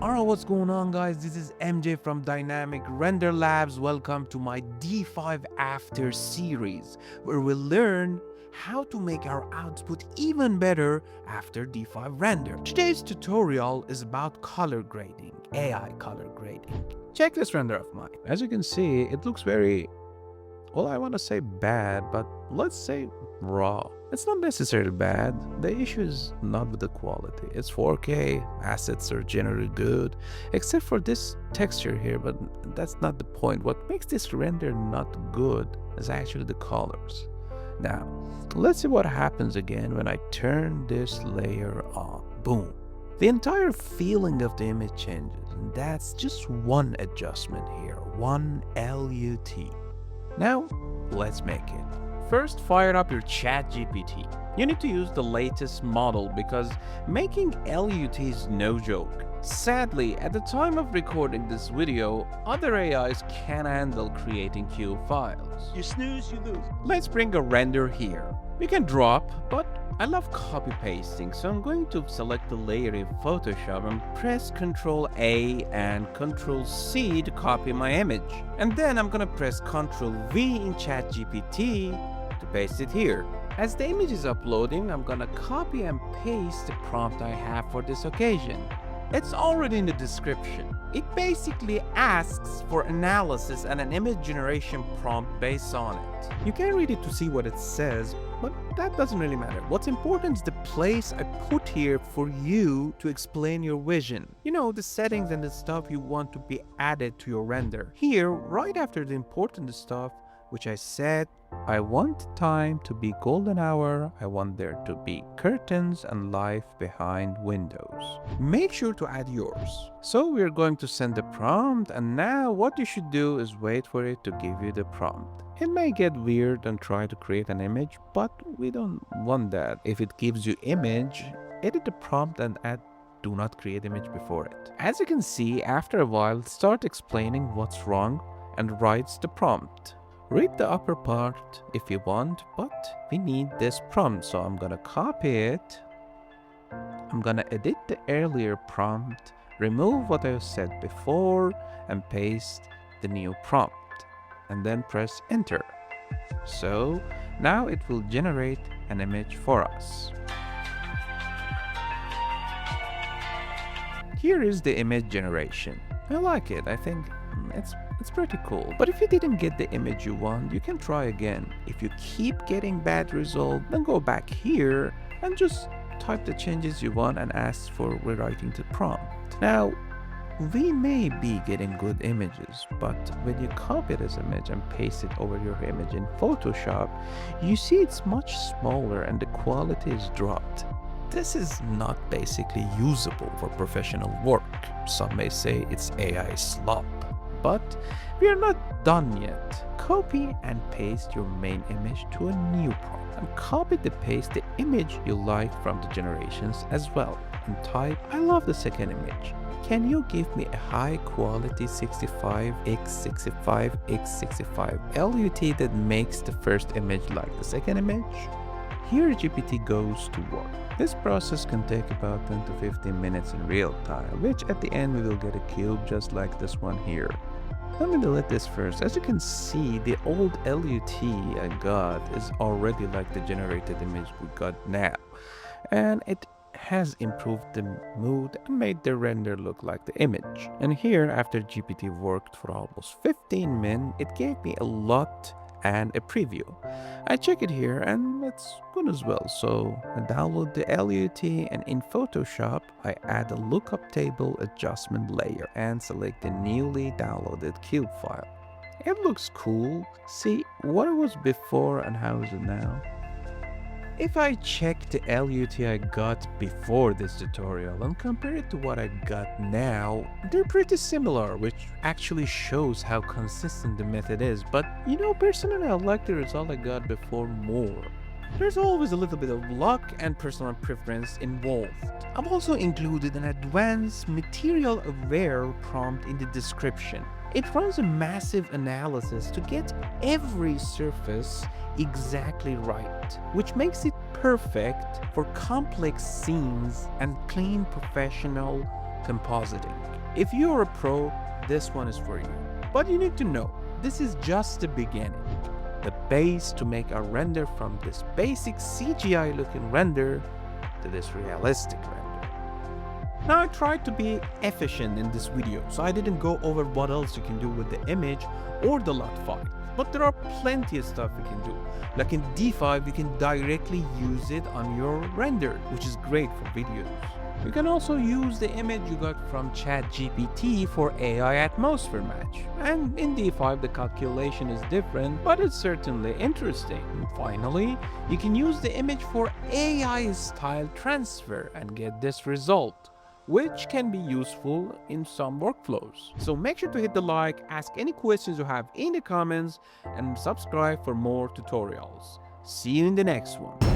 Alright, what's going on, guys? This is MJ from Dynamic Render Labs. Welcome to my D5 After series, where we'll learn how to make our output even better after D5 render. Today's tutorial is about color grading, AI color grading. Check this render of mine. As you can see, it looks very, well, I want to say bad, but let's say raw. It's not necessarily bad. The issue is not with the quality. It's 4K, assets are generally good, except for this texture here, but that's not the point. What makes this render not good is actually the colors. Now, let's see what happens again when I turn this layer on. Boom. The entire feeling of the image changes, and that's just one adjustment here, one LUT. Now, let's make it. First, fire up your ChatGPT. You need to use the latest model because making LUT is no joke. Sadly, at the time of recording this video, other AIs can't handle creating CUBE files. You snooze, you lose. Let's bring a render here. We can drop, but I love copy pasting, so I'm going to select the layer in Photoshop and press Ctrl A and Ctrl C to copy my image. And then I'm gonna press Ctrl V in ChatGPT to paste it here. As the image is uploading, I'm gonna copy and paste the prompt I have for this occasion. It's already in the description. It basically asks for analysis and an image generation prompt based on it. You can read it to see what it says, but that doesn't really matter. What's important is the place I put here for you to explain your vision. You know, the settings and the stuff you want to be added to your render. Here, right after the important stuff, which I said, I want time to be golden hour, I want there to be curtains and life behind windows. Make sure to add yours. So we're going to send the prompt, and now what you should do is wait for it to give you the prompt. It may get weird and try to create an image, but we don't want that. If it gives you image, edit the prompt and add do not create image before it. As you can see, after a while, start explaining what's wrong and writes the prompt. Read the upper part if you want, but we need this prompt, so I'm gonna copy it. I'm gonna edit the earlier prompt, remove what I said before, and paste the new prompt, and then press enter. So now it will generate an image for us. Here is the image generation. I like it. I think it's pretty cool. But if you didn't get the image you want, you can try again. If you keep getting bad result, then go back here and just type the changes you want and ask for rewriting the prompt. Now, we may be getting good images, but when you copy this image and paste it over your image in Photoshop, you see it's much smaller and the quality is dropped. This is not basically usable for professional work. Some may say it's AI slop. But we are not done yet. Copy and paste your main image to a new prompt, and copy and paste the image you like from the generations as well, and type I love the second image. Can you give me a high quality 65x65x65 LUT that makes the first image like the second image? Here GPT goes to work. This process can take about 10 to 15 minutes in real time, which at the end we will get a cube just like this one here. Let me delete this first. As you can see, the old LUT I got is already like the generated image we got now. And it has improved the mood and made the render look like the image. And here, after GPT worked for almost 15 min, it gave me a LUT and a preview. I check it here and it's good as well. So I download the LUT, and in Photoshop I add a lookup table adjustment layer and select the newly downloaded cube file. It looks cool. See what it was before and how is it now. If I check the LUT I got before this tutorial and compare it to what I got now, they're pretty similar, which actually shows how consistent the method is. But you know, personally I like the result I got before more. There's always a little bit of luck and personal preference involved. I've also included an advanced material-aware prompt in the description. It runs a massive analysis to get every surface exactly right, which makes it perfect for complex scenes and clean professional compositing. If you're a pro, this one is for you. But you need to know, this is just the beginning. The base to make a render from this basic CGI looking render to this realistic render. Now I tried to be efficient in this video, so I didn't go over what else you can do with the image or the LUT file. But there are plenty of stuff you can do. Like in D5, you can directly use it on your render, which is great for videos. You can also use the image you got from ChatGPT for AI atmosphere match. And in D5 the calculation is different, but it's certainly interesting. And finally, you can use the image for AI style transfer and get this result, which can be useful in some workflows. So make sure to hit the like, ask any questions you have in the comments, and subscribe for more tutorials. See you in the next one.